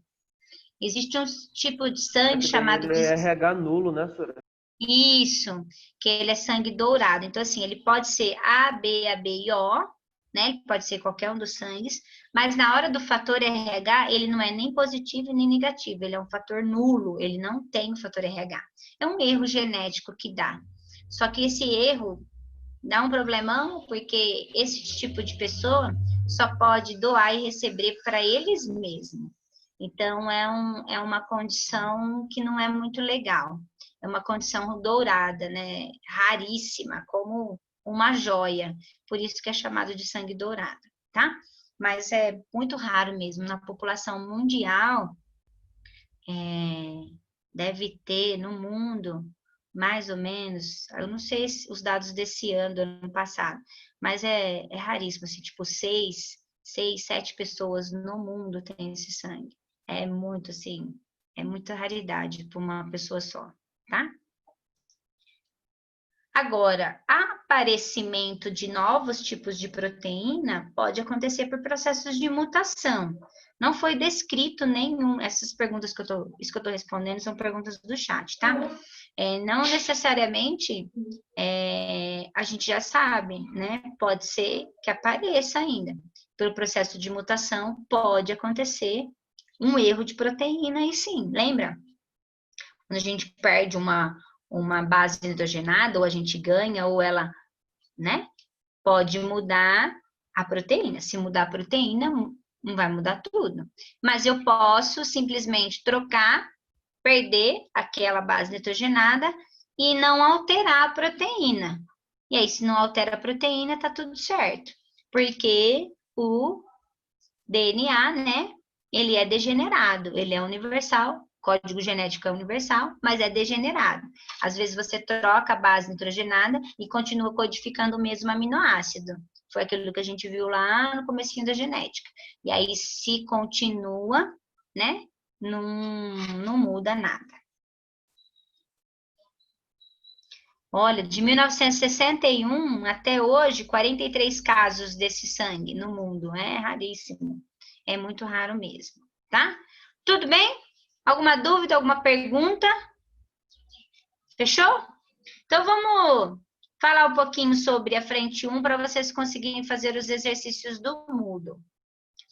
Existe um tipo de sangue chamado... Ele é RH nulo, né, senhora? Isso, que ele é sangue dourado. Então, assim, ele pode ser AB e O, né? Ele pode ser qualquer um dos sangues, mas na hora do fator RH, ele não é nem positivo nem negativo, ele é um fator nulo, ele não tem o fator RH. É um erro genético que dá. Só que esse erro dá um problemão, porque esse tipo de pessoa só pode doar e receber para eles mesmos. Então, é uma condição que não é muito legal. É uma condição dourada, né? Raríssima, como uma joia. Por isso que é chamado de sangue dourado, tá? Mas é muito raro mesmo. Na população mundial, deve ter no mundo, mais ou menos, eu não sei os dados desse ano, do ano passado, mas é raríssimo, assim, tipo 6, 7 pessoas no mundo têm esse sangue. É muito, assim, é muita raridade para uma pessoa só, tá? Agora, aparecimento de novos tipos de proteína pode acontecer por processos de mutação. Não foi descrito nenhum, essas perguntas que eu tô respondendo são perguntas do chat, tá? Não necessariamente a gente já sabe, né? Pode ser que apareça ainda. Pelo processo de mutação, pode acontecer um erro de proteína, e sim, lembra? Quando a gente perde uma base nitrogenada, ou a gente ganha, ou ela, né? Pode mudar a proteína. Se mudar a proteína, não vai mudar tudo. Mas eu posso simplesmente trocar, perder aquela base nitrogenada e não alterar a proteína. E aí, se não altera a proteína, tá tudo certo. Porque o DNA, né? ele é degenerado, ele é universal, código genético é universal, mas é degenerado. Às vezes você troca a base nitrogenada e continua codificando o mesmo aminoácido. Foi aquilo que a gente viu lá no comecinho da genética. E aí, se continua, né, não muda nada. Olha, de 1961 até hoje, 43 casos desse sangue no mundo. É raríssimo. É muito raro mesmo, tá? Tudo bem? Alguma dúvida, alguma pergunta? Fechou? Então, vamos falar um pouquinho sobre a frente 1 para vocês conseguirem fazer os exercícios do Moodle.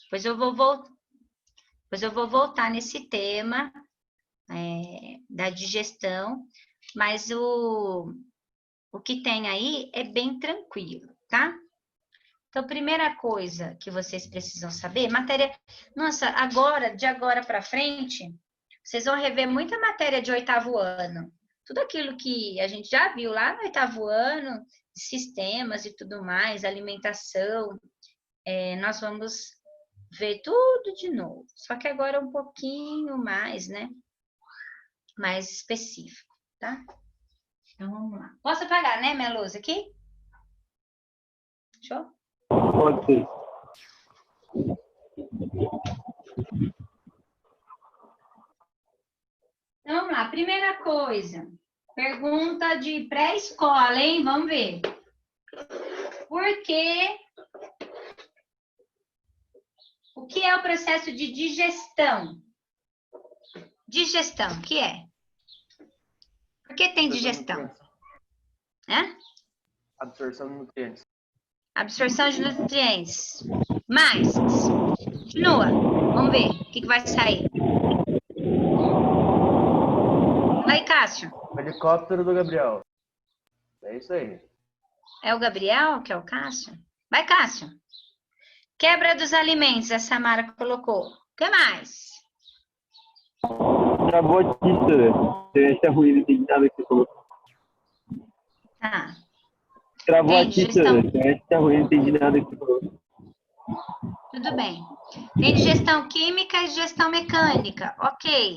Depois eu vou voltar nesse tema da digestão, mas o que tem aí é bem tranquilo, tá? Então, primeira coisa que vocês precisam saber, matéria... Nossa, de agora para frente, vocês vão rever muita matéria de 8º ano. Tudo aquilo que a gente já viu lá no 8º ano, sistemas e tudo mais, alimentação, nós vamos ver tudo de novo. Só que agora um pouquinho mais, né? Mais específico, tá? Então, vamos lá. Posso apagar, né, minha luz aqui? Show? Pode ser. Então, vamos lá. Primeira coisa. Pergunta de pré-escola, hein? Vamos ver. Por que... O que é o processo de digestão? Digestão, o que é? Por que tem digestão? Absorção de nutrientes. Absorção de nutrientes. Mais. Continua. Vamos ver o que vai sair. Vai, Cássio. O helicóptero do Gabriel. É isso aí. É o Gabriel que é o Cássio? Vai, Cássio. Quebra dos alimentos, a Samara colocou. O que mais? Travou aqui, senhora. Internet é ruim, não entendi nada que você falou. Tá. Travou Tem aqui, digestão. senhora. Internet tá ruim, não entendi nada que você falou. Tudo bem. Tem digestão química e digestão mecânica. Ok.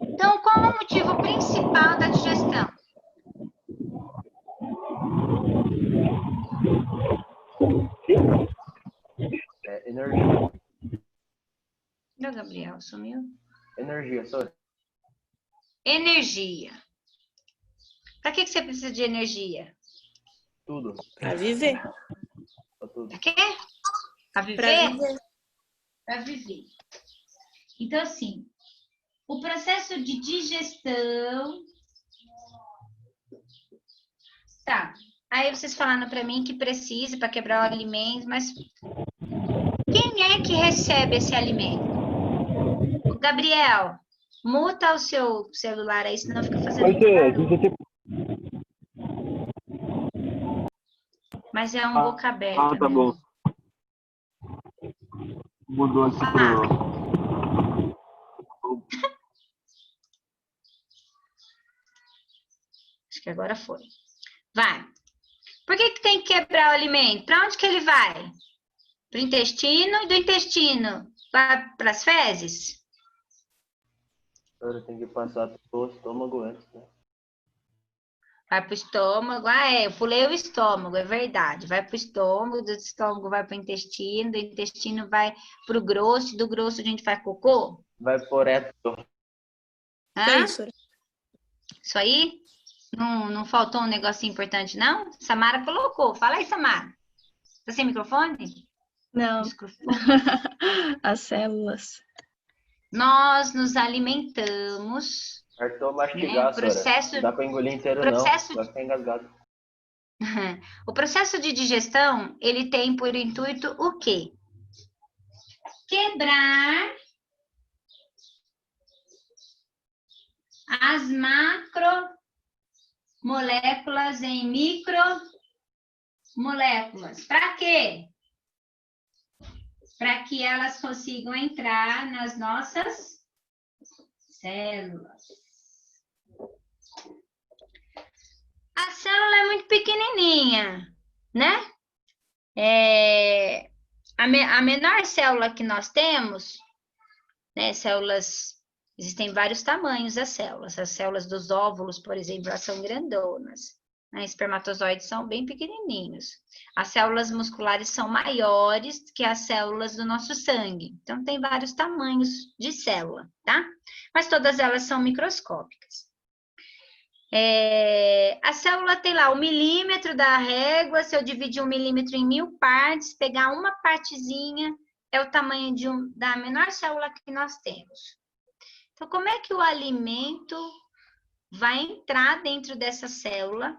Então, qual o motivo principal da digestão? Energia. Meu Gabriel, sumiu? Energia, senhora. Energia. Para que você precisa de energia? Tudo. Pra viver. Pra tudo. Para quê? Para viver? Pra viver. Para viver. Então, assim, o processo de digestão... Tá. Aí vocês falando para mim que precisa para quebrar o alimento, mas quem é que recebe esse alimento? Gabriel, muta o seu celular aí, senão fica fazendo Oi, senhora. barulho. Mas é um boca aberta. Ah, tá bom. Mudou aqui pro... Acho que agora foi. Vai. Por que tem que quebrar o alimento? Para onde que ele vai? Para o intestino e do intestino vai para as fezes? Senhora tem que passar pelo estômago antes, né? Vai para o estômago. Eu pulei o estômago, é verdade. Vai para o estômago, do estômago vai para o intestino, do intestino vai para o grosso, do grosso a gente faz cocô? Vai por reto. Hã? Isso. Isso aí? Não faltou um negocinho importante, não? Samara colocou. Fala aí, Samara. Tá sem microfone? Não. Microfone. As células. Nós nos alimentamos. Artou mastigar, Processo- senhora. Não dá pra engolir inteiro, processo- não. Vai ficar engasgado. O processo de digestão, ele tem por intuito o quê? Quebrar as macromoléculas em micromoléculas. Para quê? Para que elas consigam entrar nas nossas células. A célula é muito pequenininha, né? A menor célula que nós temos, né, existem vários tamanhos das células. As células dos óvulos, por exemplo, elas são grandonas. Né? Espermatozoides são bem pequenininhos. As células musculares são maiores que as células do nosso sangue. Então, tem vários tamanhos de célula, tá? Mas todas elas são microscópicas. A célula tem lá o milímetro da régua. Se eu dividir 1 milímetro em 1000 partes, pegar uma partezinha, é o tamanho da menor célula que nós temos. Então, como é que o alimento vai entrar dentro dessa célula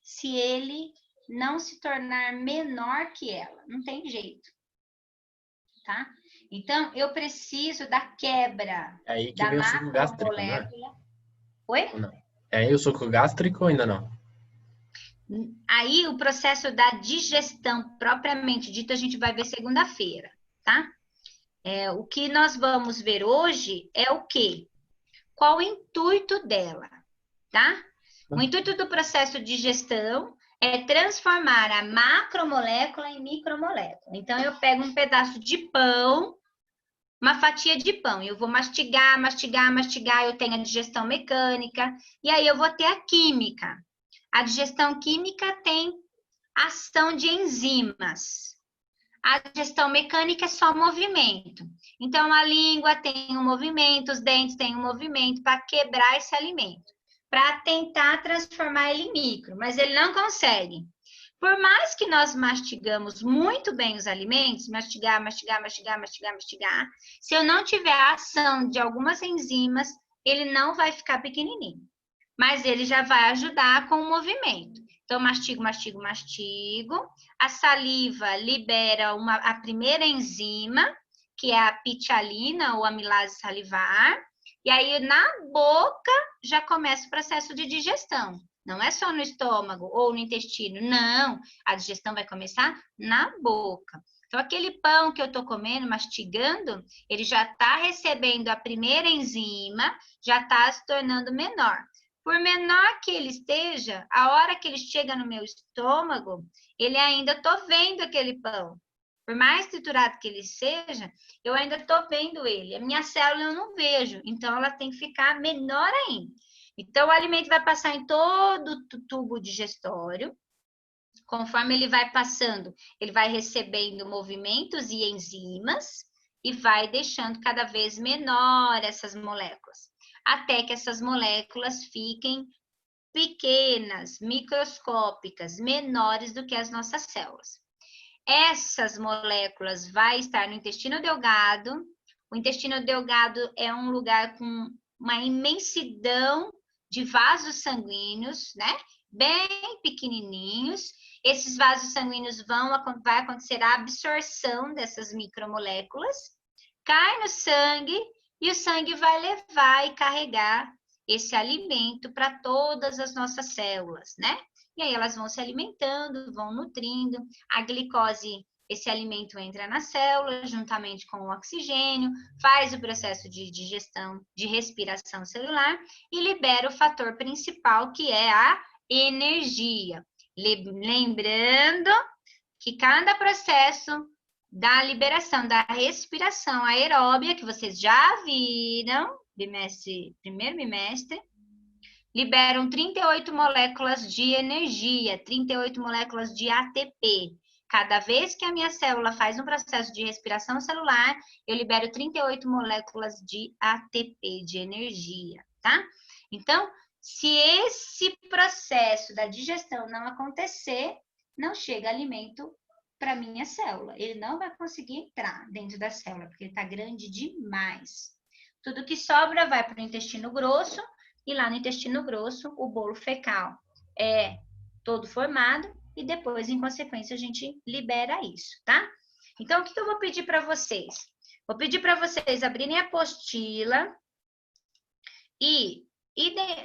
se ele não se tornar menor que ela? Não tem jeito, tá? Então, eu preciso da quebra É aí que da vem o suco gástrico, né? macromolécula. Oi? Ou não? É aí o suco gástrico ou ainda não? Aí, o processo da digestão, propriamente dito, a gente vai ver segunda-feira, tá? O que nós vamos ver hoje é o quê? Qual o intuito dela, tá? O intuito do processo de digestão é transformar a macromolécula em micromolécula. Então, eu pego um pedaço de pão, uma fatia de pão, e eu vou mastigar, mastigar, mastigar, eu tenho a digestão mecânica, e aí eu vou ter a química. A digestão química tem ação de enzimas. A digestão mecânica é só movimento. Então, a língua tem um movimento, os dentes têm um movimento para quebrar esse alimento, para tentar transformar ele em micro, mas ele não consegue. Por mais que nós mastigamos muito bem os alimentos, mastigar, mastigar, mastigar, mastigar, mastigar, se eu não tiver a ação de algumas enzimas, ele não vai ficar pequenininho. Mas ele já vai ajudar com o movimento. Então, mastigo, mastigo, mastigo. A saliva libera a primeira enzima, que é a pitialina ou amilase salivar. E aí, na boca, já começa o processo de digestão. Não é só no estômago ou no intestino, não. A digestão vai começar na boca. Então, aquele pão que eu estou comendo, mastigando, ele já está recebendo a primeira enzima, já está se tornando menor. Por menor que ele esteja, a hora que ele chega no meu estômago, ele ainda estou vendo aquele pão. Por mais triturado que ele seja, eu ainda estou vendo ele. A minha célula eu não vejo, então ela tem que ficar menor ainda. Então, o alimento vai passar em todo o tubo digestório. Conforme ele vai passando, ele vai recebendo movimentos e enzimas e vai deixando cada vez menor essas moléculas. Até que essas moléculas fiquem pequenas, microscópicas, menores do que as nossas células. Essas moléculas vão estar no intestino delgado. O intestino delgado é um lugar com uma imensidão de vasos sanguíneos, né? Bem pequenininhos. Esses vasos sanguíneos vai acontecer a absorção dessas micromoléculas, cai no sangue, e o sangue vai levar e carregar esse alimento para todas as nossas células, né? E aí elas vão se alimentando, vão nutrindo. A glicose, esse alimento entra na célula juntamente com o oxigênio, faz o processo de digestão, de respiração celular e libera o fator principal, que é a energia. Lembrando que cada processo da liberação da respiração aeróbia, que vocês já viram, primeiro bimestre, liberam 38 moléculas de energia, 38 moléculas de ATP. Cada vez que a minha célula faz um processo de respiração celular, eu libero 38 moléculas de ATP, de energia, tá? Então, se esse processo da digestão não acontecer, não chega alimento para a minha célula. Ele não vai conseguir entrar dentro da célula, porque ele está grande demais. Tudo que sobra vai para o intestino grosso, e lá no intestino grosso, o bolo fecal é todo formado, e depois, em consequência, a gente libera isso, tá? Então, o que eu vou pedir para vocês? Vou pedir para vocês abrirem a apostila e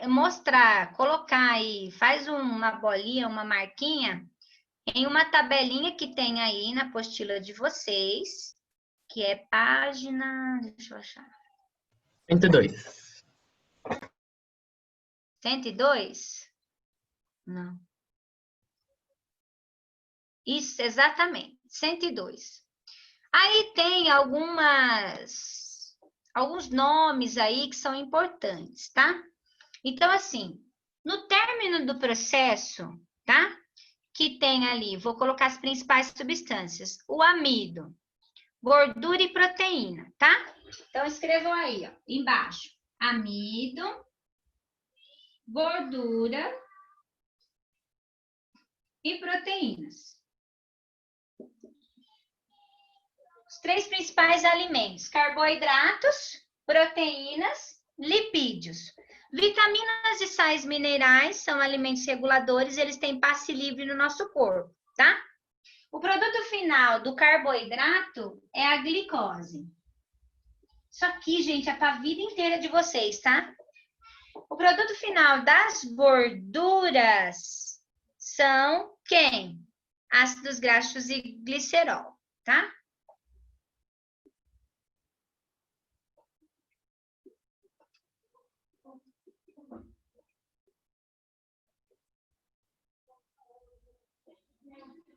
mostrar, colocar aí, faz uma bolinha, uma marquinha, em uma tabelinha que tem aí na apostila de vocês, que é página... Deixa eu achar. 102. 102? Não. Isso, exatamente, 102. Aí tem alguns nomes aí que são importantes, tá? Então, assim, no término do processo, tá? Que tem ali, vou colocar as principais substâncias. O amido, gordura e proteína, tá? Então, escrevam aí, ó, embaixo. Amido, gordura e proteínas. Os 3 principais alimentos: carboidratos, proteínas, lipídios. Vitaminas e sais minerais são alimentos reguladores, eles têm passe livre no nosso corpo, tá? O produto final do carboidrato é a glicose. Isso aqui, gente, é para a vida inteira de vocês, tá? O produto final das gorduras são quem? Ácidos graxos e glicerol, tá?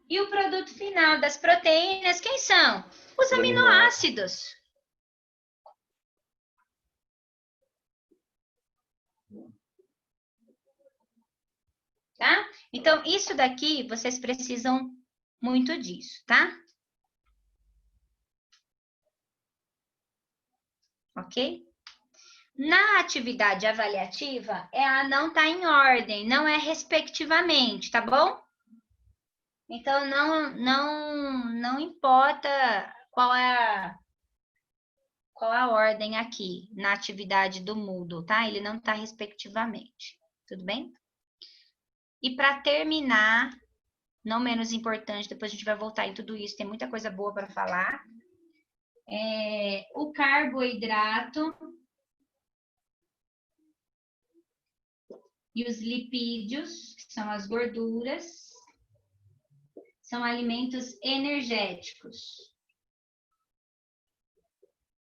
E o produto final das proteínas, quem são? Os aminoácidos. Tá? Então, isso daqui, vocês precisam muito disso, tá? Ok? Na atividade avaliativa, ela não está em ordem, não é respectivamente, tá bom? Então, não importa qual é a ordem aqui na atividade do Moodle, tá? Ele não está respectivamente, tudo bem? E para terminar, não menos importante, depois a gente vai voltar em tudo isso, tem muita coisa boa para falar. O carboidrato e os lipídios, que são as gorduras, são alimentos energéticos.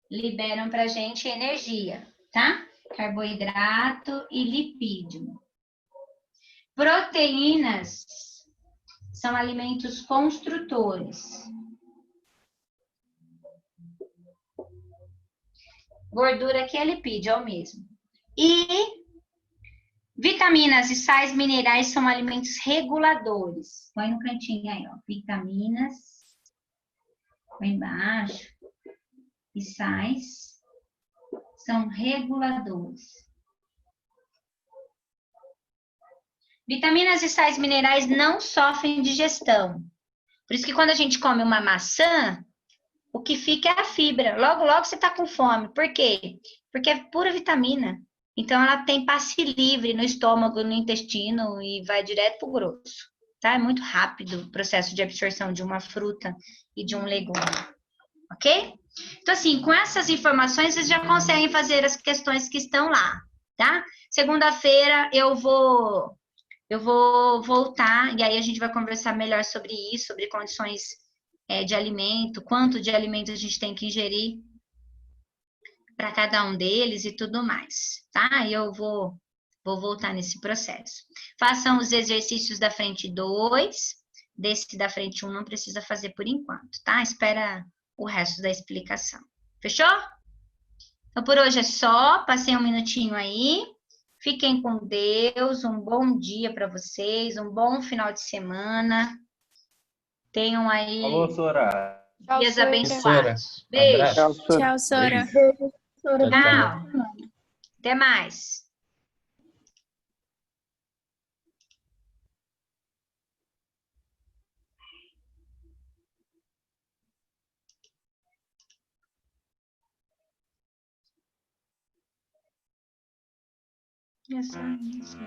Liberam para a gente energia, tá? Carboidrato e lipídio. Proteínas são alimentos construtores. Gordura que é lipídio, é o mesmo. E vitaminas e sais minerais são alimentos reguladores. Põe no cantinho aí, ó. Vitaminas. Põe embaixo. E sais são reguladores. Vitaminas e sais minerais não sofrem digestão. Por isso que quando a gente come uma maçã, o que fica é a fibra. Logo, logo você está com fome. Por quê? Porque é pura vitamina. Então, ela tem passe livre no estômago, no intestino e vai direto para o grosso. Tá? É muito rápido o processo de absorção de uma fruta e de um legume. Ok? Então, assim, com essas informações, vocês já conseguem fazer as questões que estão lá. Tá? Segunda-feira eu vou voltar e aí a gente vai conversar melhor sobre isso, sobre condições de alimento, quanto de alimento a gente tem que ingerir para cada um deles e tudo mais, tá? Eu vou voltar nesse processo. Façam os exercícios da frente 2, desse da frente 1 não precisa fazer por enquanto, tá? Espera o resto da explicação. Fechou? Então, por hoje é só, passei um minutinho aí. Fiquem com Deus, um bom dia para vocês, um bom final de semana. Tenham aí Falou, Sora. dias Sora. abençoados. Abraço. Beijo. Tchau, Sora. Tchau, tchau. Tchau. Até mais. É só isso.